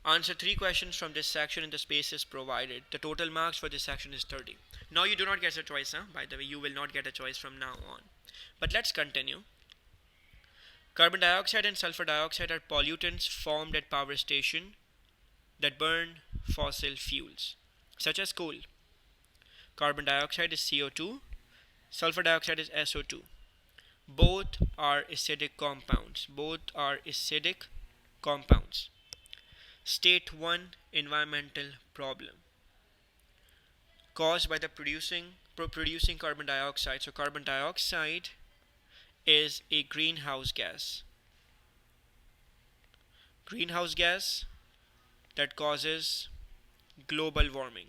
Answer 3 questions from this section in the spaces provided. The total marks for this section is 30. Now you do not get a choice, huh? By the way, you will not get a choice from now on. But let's continue. Carbon dioxide and sulfur dioxide are pollutants formed at power station that burn fossil fuels, such as coal. Carbon dioxide is CO2, sulfur dioxide is SO2. Both are acidic compounds. State 1 environmental problem caused by the producing carbon dioxide. So carbon dioxide is a greenhouse gas. Greenhouse gas that causes global warming.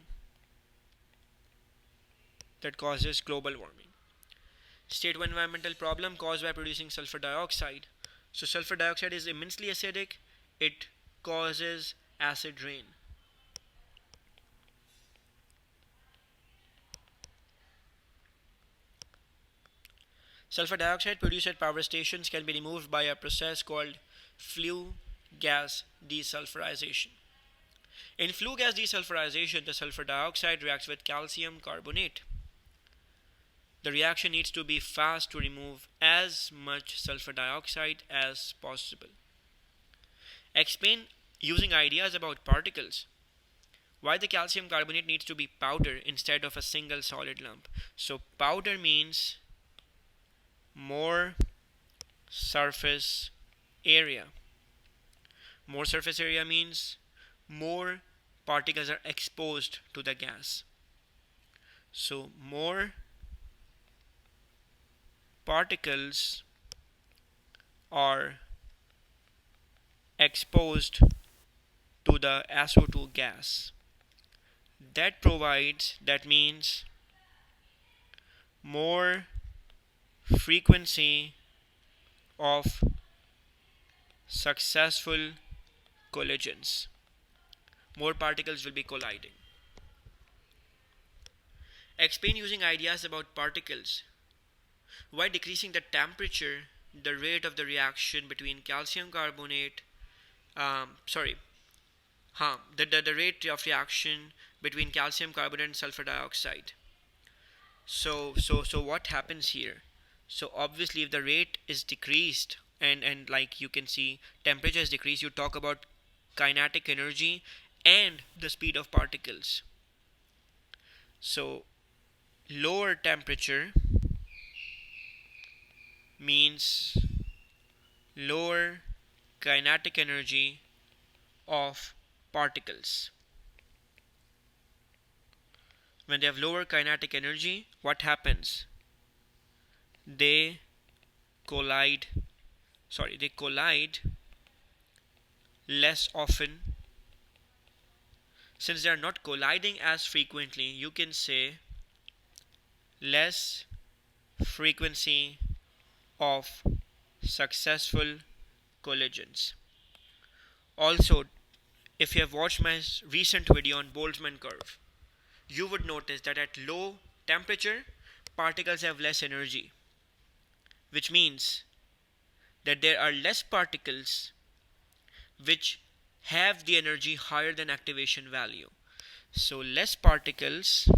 State 1 environmental problem caused by producing sulfur dioxide. So sulfur dioxide is immensely acidic. It causes acid rain. Sulfur dioxide produced at power stations can be removed by a process called flue gas desulfurization. In flue gas desulfurization, the sulfur dioxide reacts with calcium carbonate. The reaction needs to be fast to remove as much sulfur dioxide as possible. Explain using ideas about particles why the calcium carbonate needs to be powder instead of a single solid lump. So powder means more surface area. More surface area means more particles are exposed to the gas. So more particles are exposed to the SO2 gas. That means more frequency of successful collisions. More particles will be colliding. Explain using ideas about particles why decreasing the temperature, the rate of the reaction between calcium carbonate, the rate of reaction between calcium carbonate and sulfur dioxide. So what happens here? So obviously, if the rate is decreased and like you can see, temperature is decreased, you talk about kinetic energy and the speed of particles. So lower temperature means lower kinetic energy of particles. When they have lower kinetic energy, what happens? They collide less often. Since they are not colliding as frequently, you can say less frequency of successful collisions. Also, if you have watched my recent video on Boltzmann curve, you would notice that at low temperature, particles have less energy, which means that there are less particles which have the energy higher than activation value. So less particles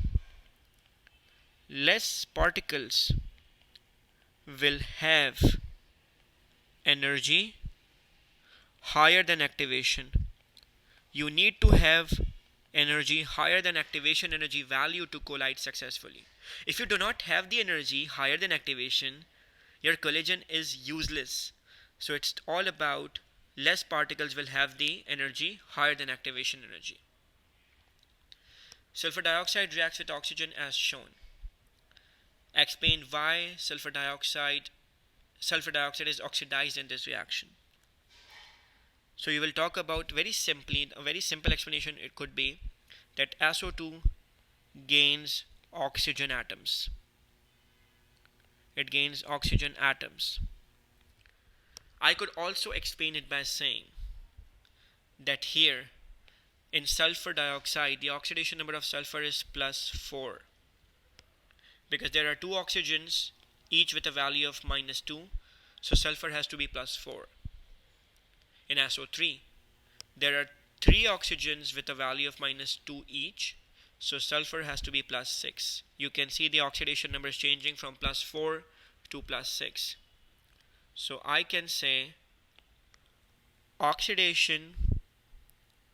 will have energy higher than activation. You need to have energy higher than activation energy value to collide successfully. If you do not have the energy higher than activation, your collision is useless. So it's all about less particles will have the energy higher than activation energy. Sulfur dioxide reacts with oxygen as shown. Explain why sulfur dioxide is oxidized in this reaction. So you will talk about very simply, a very simple explanation it could be that SO2 gains oxygen atoms. It gains oxygen atoms. I could also explain it by saying that here in sulfur dioxide, the oxidation number of sulfur is +4 because there are two oxygens, each with a value of -2, so sulfur has to be +4. In SO3, there are 3 oxygens with a value of -2 each. So sulfur has to be +6. You can see the oxidation numbers changing from +4 to +6. So I can say oxidation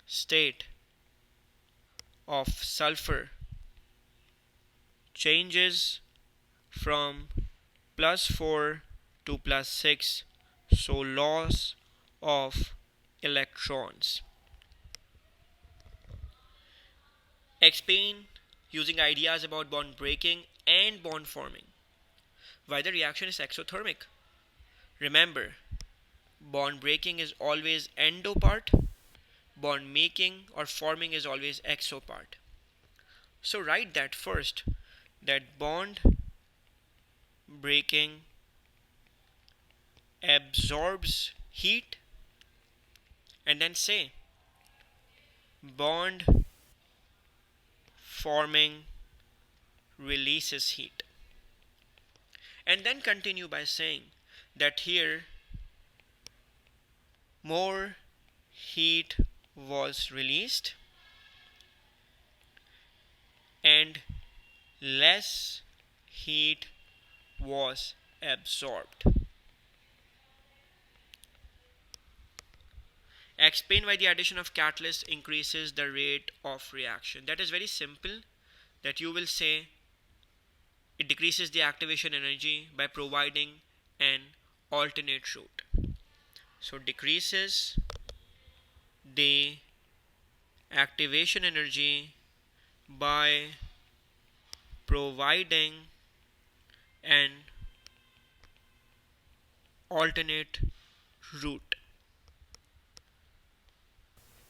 state of sulfur changes from +4 to +6, so loss of electrons. Explain using ideas about bond breaking and bond forming why the reaction is exothermic. Remember, bond breaking is always endo part, bond making or forming is always exo part. So write that first, that bond breaking absorbs heat, and then say bond forming releases heat. And then continue by saying that here more heat was released and less heat was absorbed. Explain why the addition of catalyst increases the rate of reaction. That is very simple, that you will say it decreases the activation energy by providing an alternate route. So decreases the activation energy by providing an alternate route.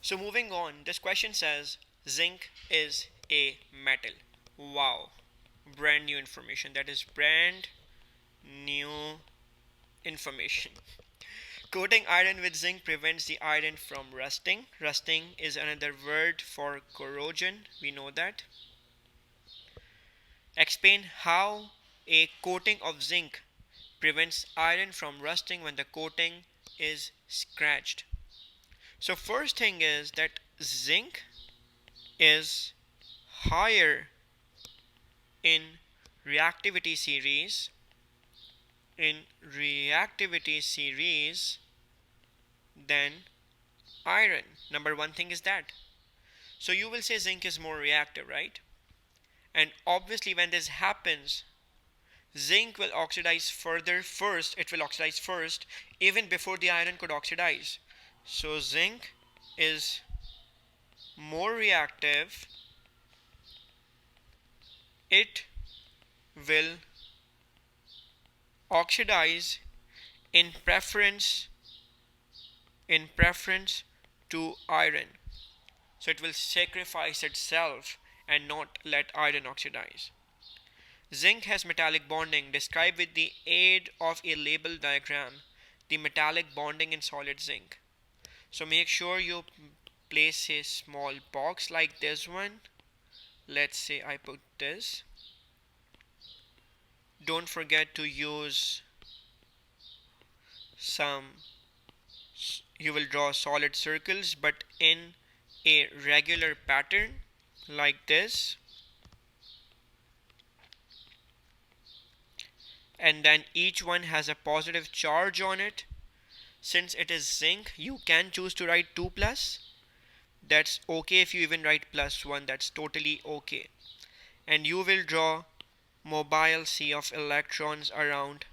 So moving on, this question says zinc is a metal. Wow, brand new information. That is brand new information. Coating iron with zinc prevents the iron from rusting. Rusting is another word for corrosion. We know that. Explain how a coating of zinc prevents iron from rusting when the coating is scratched. So first thing is that zinc is higher in reactivity series than iron. Number one thing is that. So you will say zinc is more reactive, right? And obviously when this happens, zinc will oxidize further first. It will oxidize first even before the iron could oxidize. So zinc is more reactive. It will oxidize in preference to iron. So it will sacrifice itself and not let iron oxidize. Zinc has metallic bonding. Describe with the aid of a label diagram the metallic bonding in solid zinc. So make sure you place a small box like this one. Let's say I put this. Don't forget to use you will draw solid circles, but in a regular pattern like this. And then each one has a positive charge on it. Since it is zinc, you can choose to write 2 plus. That's okay. If you even write +1, that's totally okay. And you will draw mobile sea of electrons around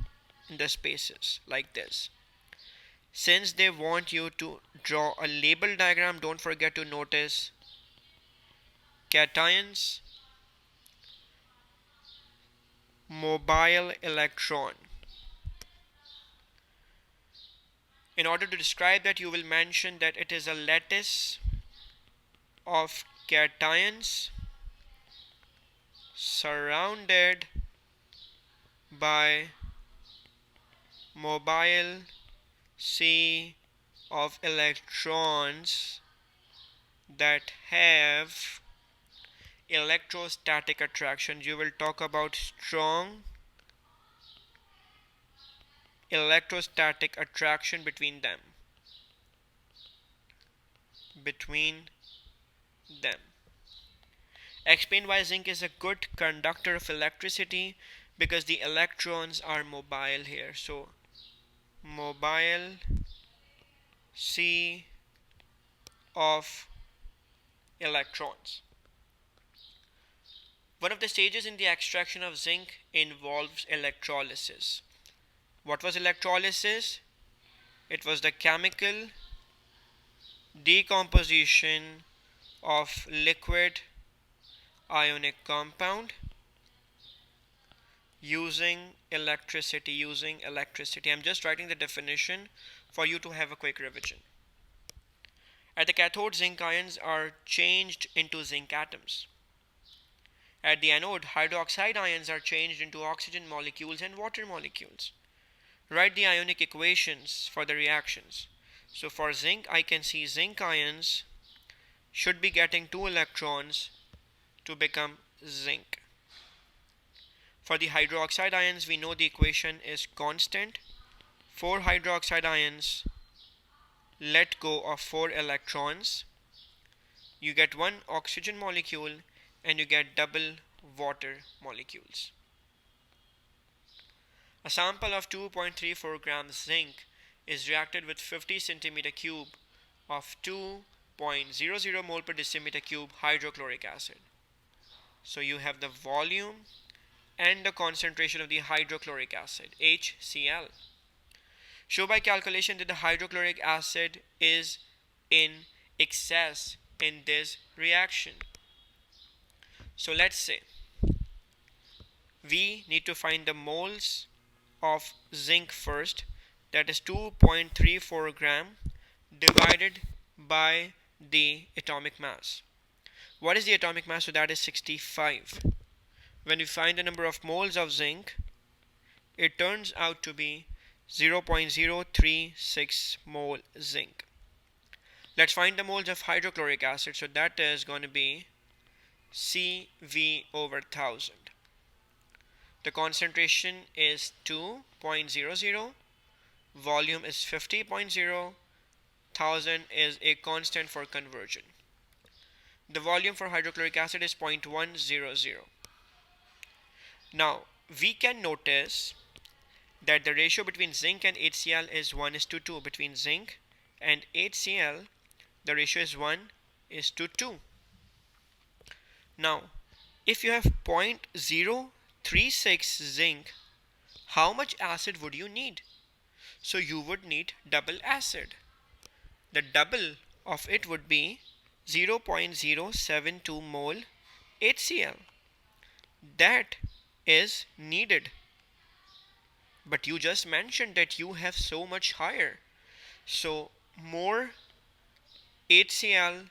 in the spaces like this. Since they want you to draw a label diagram, don't forget to notice cations, mobile electron. In order to describe that, you will mention that it is a lattice of cations surrounded by mobile sea of electrons that have electrostatic attraction. You will talk about strong electrostatic attraction between them. between them. Explain why zinc is a good conductor of electricity, because the electrons are mobile here. So mobile sea of electrons. One of the stages in the extraction of zinc involves electrolysis. What was electrolysis? It was the chemical decomposition of liquid ionic compound using electricity. I'm just writing the definition for you to have a quick revision. At the cathode, zinc ions are changed into zinc atoms. At the anode, hydroxide ions are changed into oxygen molecules and water molecules. Write the ionic equations for the reactions. So for zinc, I can see zinc ions should be getting 2 electrons to become zinc. For the hydroxide ions, we know the equation is constant. 4 hydroxide ions let go of 4 electrons. You get 1 oxygen molecule and you get double water molecules. A sample of 2.34 grams zinc is reacted with 50 centimeter cube of 2.00 mole per decimeter cube hydrochloric acid. So you have the volume and the concentration of the hydrochloric acid, HCl. Show by calculation that the hydrochloric acid is in excess in this reaction. So let's say we need to find the moles of zinc first, that is 2.34 gram divided by the atomic mass. What is the atomic mass? So that is 65. When we find the number of moles of zinc, it turns out to be 0.036 mole zinc. Let's find the moles of hydrochloric acid. So that is going to be CV over 1000. The concentration is 2.00, volume is 50.0, 1000 is a constant for conversion. The volume for hydrochloric acid is 0.100. Now we can notice that the ratio between zinc and HCl is 1:2. Between zinc and HCl, the ratio is 1:2. Now if you have 0.036 zinc, how much acid would you need? So you would need double acid. The double of it would be 0.072 mole HCl. That is needed. But you just mentioned that you have so much higher. So more HCl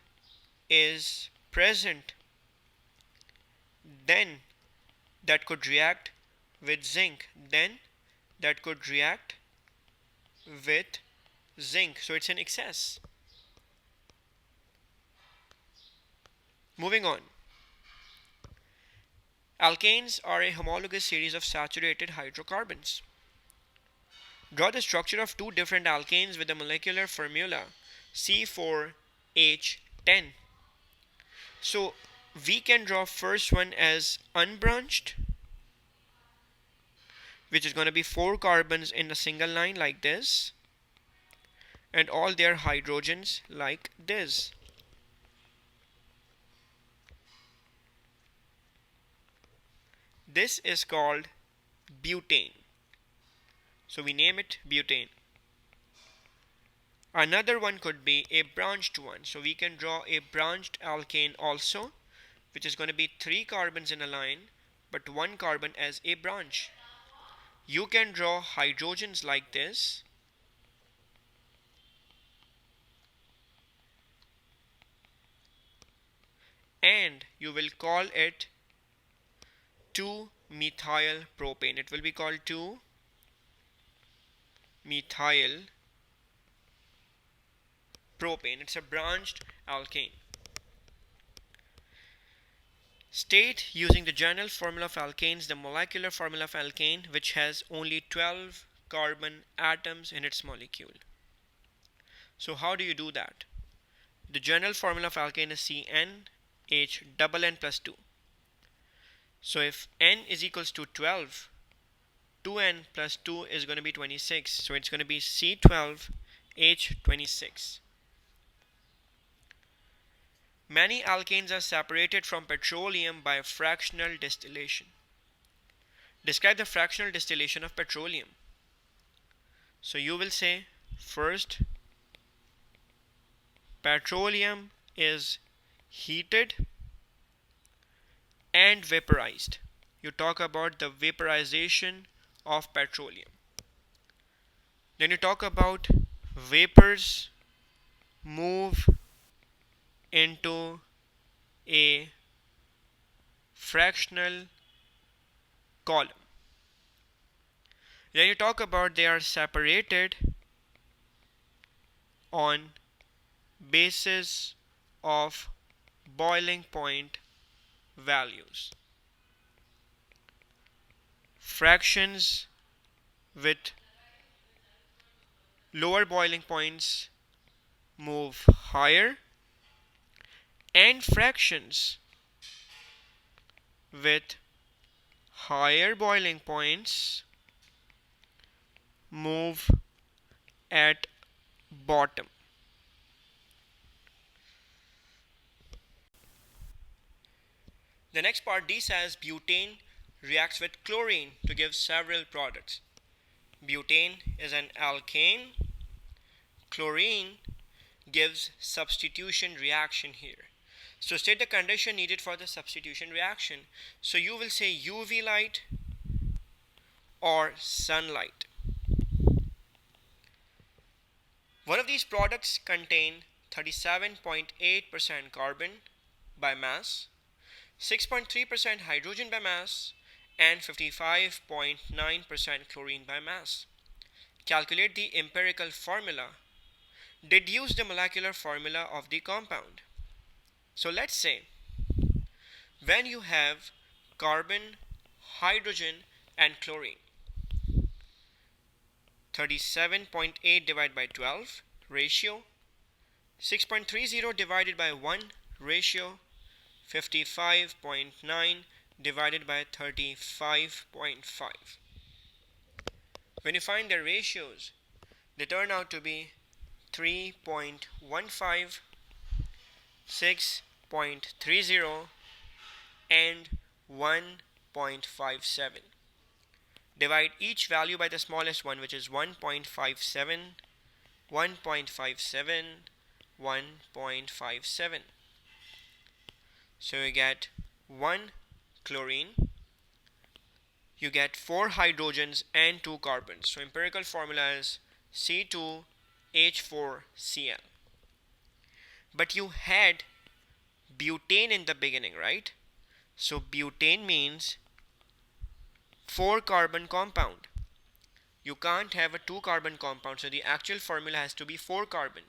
is present, then that could react with zinc. So it's in excess. Moving on. Alkanes are a homologous series of saturated hydrocarbons. Draw the structure of 2 different alkanes with the molecular formula C4H10. So we can draw first one as unbranched, which is going to be 4 carbons in a single line like this, and all their hydrogens like this. This is called butane. So we name it butane. Another one could be a branched one. So we can draw a branched alkane also, which is going to be 3 carbons in a line, but 1 carbon as a branch. You can draw hydrogens like this. And you will call it 2-methyl propane. It will be called 2-methyl propane. It's a branched alkane. State using the general formula of alkanes the molecular formula of alkane, which has only 12 carbon atoms in its molecule. So how do you do that? The general formula of alkane is CnH double N plus 2. So if N is equals to 12, 2N plus 2 is going to be 26. So it's going to be C12H26. Many alkanes are separated from petroleum by fractional distillation. Describe the fractional distillation of petroleum. So you will say, first, petroleum is heated and vaporized. You talk about the vaporization of petroleum. Then you talk about vapors move into a fractional column. Then you talk about they are separated on basis of boiling point values. Fractions with lower boiling points move higher, and fractions with higher boiling points move at bottom. The next part D says butane reacts with chlorine to give several products. Butane is an alkane. Chlorine gives substitution reaction here. So state the condition needed for the substitution reaction. So you will say UV light or sunlight. One of these products contain 37.8% carbon by mass, 6.3% hydrogen by mass, and 55.9% chlorine by mass. Calculate the empirical formula. Deduce the molecular formula of the compound. So let's say when you have carbon, hydrogen, and chlorine, 37.8 divided by 12 ratio, 6.30 divided by 1 ratio, 55.9 divided by 35.5. When you find the ratios, they turn out to be 3.15, 6.30, and 1.57. Divide each value by the smallest one, which is 1.57, 1.57, 1.57. So you get 1 chlorine, you get 4 hydrogens and 2 carbons. So empirical formula is C2H4Cl. But you had butane in the beginning, right? So butane means 4 carbon compound. You can't have a 2 carbon compound, so the actual formula has to be 4 carbon.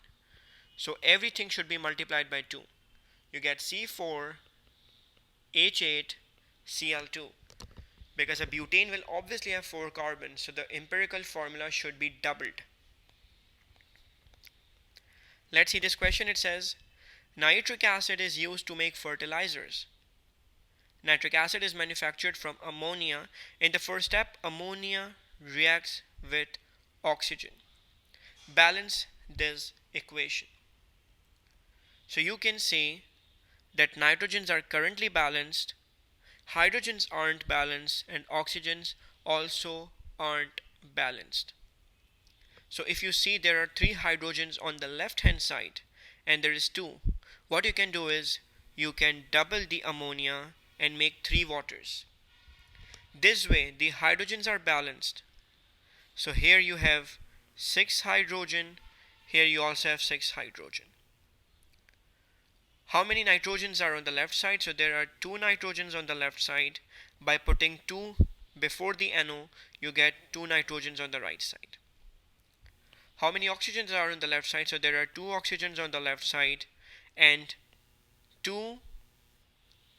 So everything should be multiplied by 2. You get C4H8Cl2. Because a butane will obviously have 4 carbons, so the empirical formula should be doubled. Let's see this question. It says nitric acid is used to make fertilizers. Nitric acid is manufactured from ammonia. In the first step, ammonia reacts with oxygen. Balance this equation. So you can see that nitrogens are currently balanced, hydrogens aren't balanced, and oxygens also aren't balanced. So if you see there are 3 hydrogens on the left hand side and there is 2, what you can do is you can double the ammonia and make 3 waters. This way the hydrogens are balanced. So here you have 6 hydrogen, here you also have 6 hydrogen. How many nitrogens are on the left side? So there are 2 nitrogens on the left side. By putting 2 before the NO, you get 2 nitrogens on the right side. How many oxygens are on the left side? So there are 2 oxygens on the left side, and 2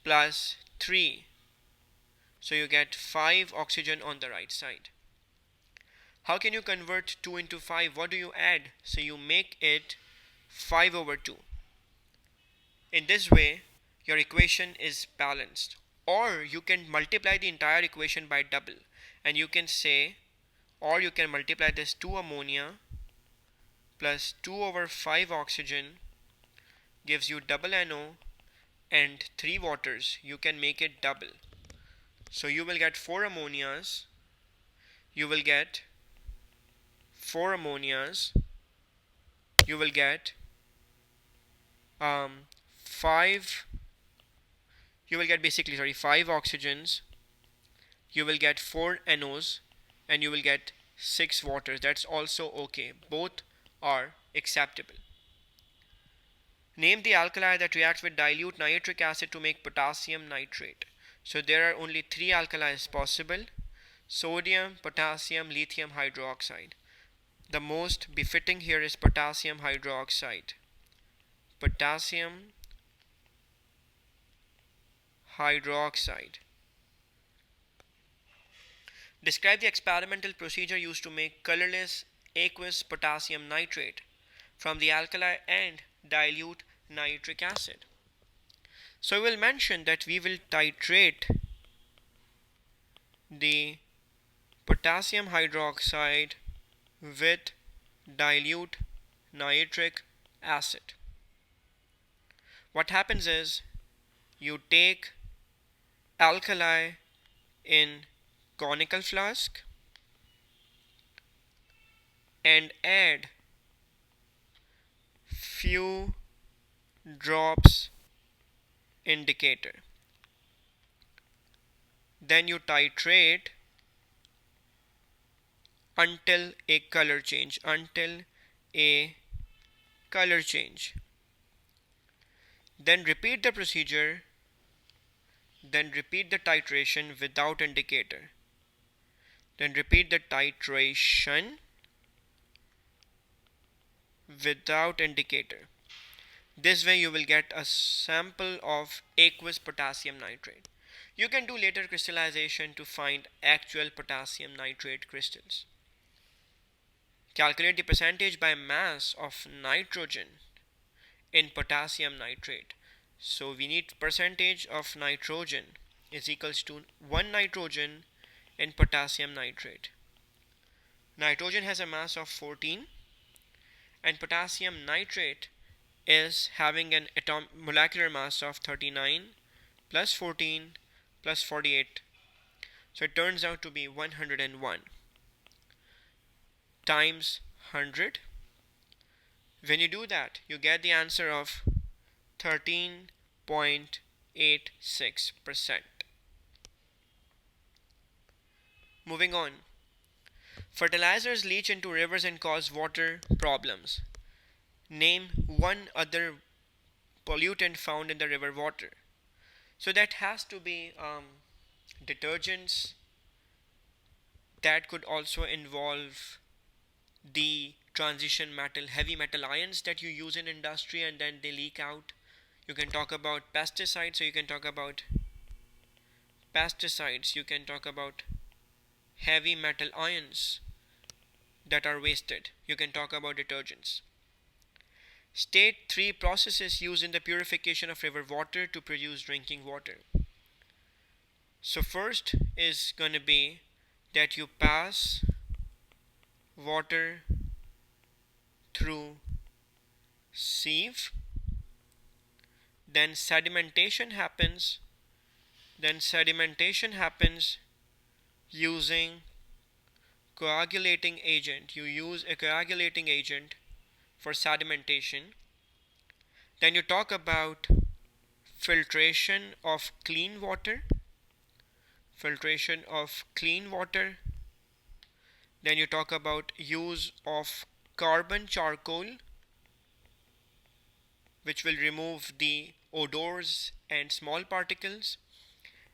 plus 3. So you get 5 oxygen on the right side. How can you convert 2 into 5? What do you add? So you make it 5 over 2. In this way, your equation is balanced. Or you can multiply the entire equation by double, and you can say, or you can multiply this 2 ammonia plus 2 over 5 oxygen gives you double NO and 3 waters. You can make it double. So you will get 4 ammonias. You will get 4 ammonias. You will get 5. You will get basically 5 oxygens. You will get 4 NOs, and you will get 6 waters. That's also okay. Both are acceptable. Name the alkali that reacts with dilute nitric acid to make potassium nitrate. So there are only 3 alkalis possible: sodium, potassium, lithium hydroxide. The most befitting here is potassium hydroxide. Potassium hydroxide. Describe the experimental procedure used to make colorless aqueous potassium nitrate from the alkali and dilute nitric acid. So we will mention that we will titrate the potassium hydroxide with dilute nitric acid. What happens is you take alkali in conical flask and add few drops in decanter. Then you titrate until a color change. Then repeat the procedure. Then repeat the titration without indicator. Then repeat the titration without indicator. This way you will get a sample of aqueous potassium nitrate. You can do later crystallization to find actual potassium nitrate crystals. Calculate the percentage by mass of nitrogen in potassium nitrate. So we need percentage of nitrogen is equals to 1 nitrogen in potassium nitrate. Nitrogen has a mass of 14 and potassium nitrate is having an molecular mass of 39 plus 14 plus 48. So it turns out to be 101 times 100. When you do that, you get the answer of 13.86%. Moving on. Fertilizers leach into rivers and cause water problems. Name one other pollutant found in the river water. So that has to be detergents. That could also involve the transition metal, heavy metal ions that you use in industry and then they leak out. You can talk about pesticides, so you can talk about pesticides. You can talk about heavy metal ions that are wasted. You can talk about detergents. State 3 processes used in the purification of river water to produce drinking water. So first is going to be that you pass water through sieve. Then sedimentation happens. Using coagulating agent. You use a coagulating agent for sedimentation. Then you talk about filtration of clean water. Then you talk about use of carbon charcoal, which will remove the odors and small particles.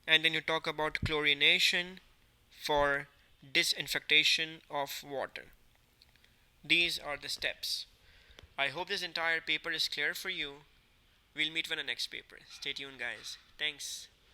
And then you talk about chlorination for disinfection of water. These are the steps. I hope this entire paper is clear for you. We'll meet for the next paper. Stay tuned, guys. Thanks.